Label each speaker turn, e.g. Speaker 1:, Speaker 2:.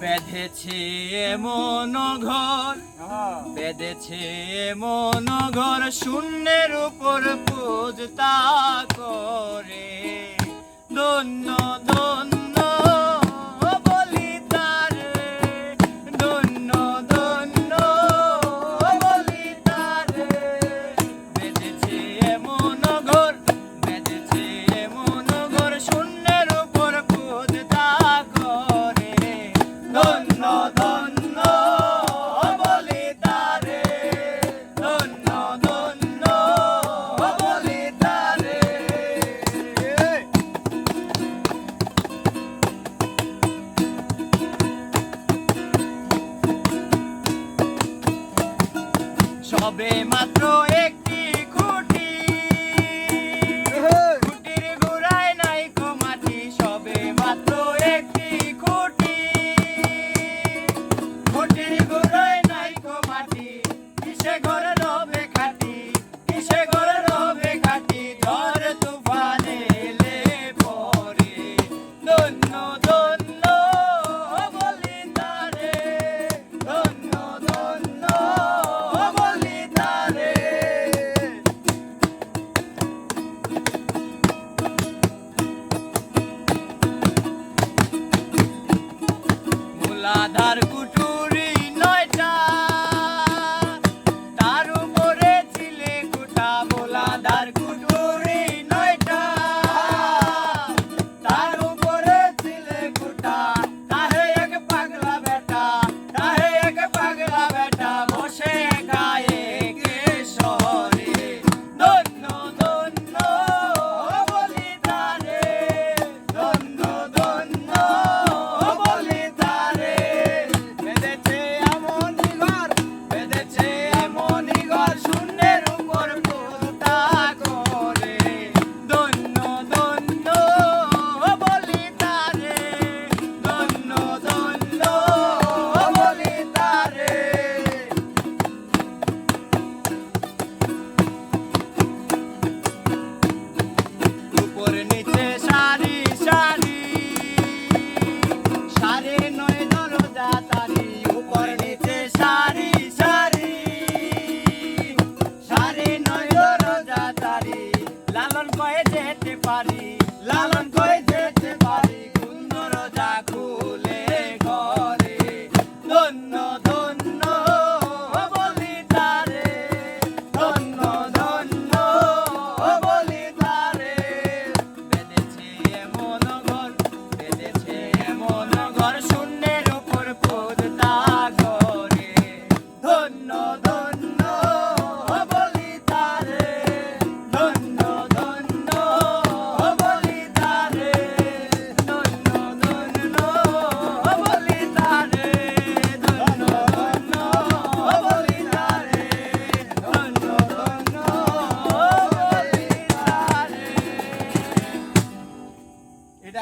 Speaker 1: বেঁধেছে এমন ঘর, বেঁধেছে এমন ঘর, শূন্যের উপর পূজতা করে। ধন্য ধন্য বলি তারে, ধন্য ধন্য বলি তারে। বেঁধেছে এমন ঘর, বেঁধেছে এমন ঘর, শূন্যের উপর পূজতা করে। ধন্য ধন্য বলি তারে, ধন্য ধন্য বলি তারে। সবে মাত্র একটি খুঁটি, খুঁটির গোড়ায় নাই কো মাটি। সবে মাত্র একটি খুঁটি, খুঁটির গোড়ায় নাই কো মাটি। কিসে ঘরে রবে খাটি, কিসে ঘরে রবে খাটি, ঝড় তুফানে এলে পরে। ধন্য ধন্য বলি তারে, ধন্য ধন্য বলি তারে। মূলাধার কুটুরি নয়টা, তার উপরে ছিলে কুটা। মূলাধার কুটুরি নয়টা, তার উপরে ছিলে কুটা। তাহে এক পাগলা বেটা, তাহে এক পাগলা বেটা, বসে গায়ে কেশরে। ধন্য ধন্য বলি তারে, ধন্য ধন্য বলি তারে। বেঁধেছে এমনই ঘর, বেঁধেছে এমনই ঘর, শূন্যের উপর পূজা করে। ধন্য ধন্য বলি তারে, ধন্য ধন্য বলি তারে। উপর নিচে সারি সারি, সারি নয় দরজা তারি। উপর নিচে সারি সারি, সারি নয় দরজা তারি। লালন কয়ে যেতে পারি, লালন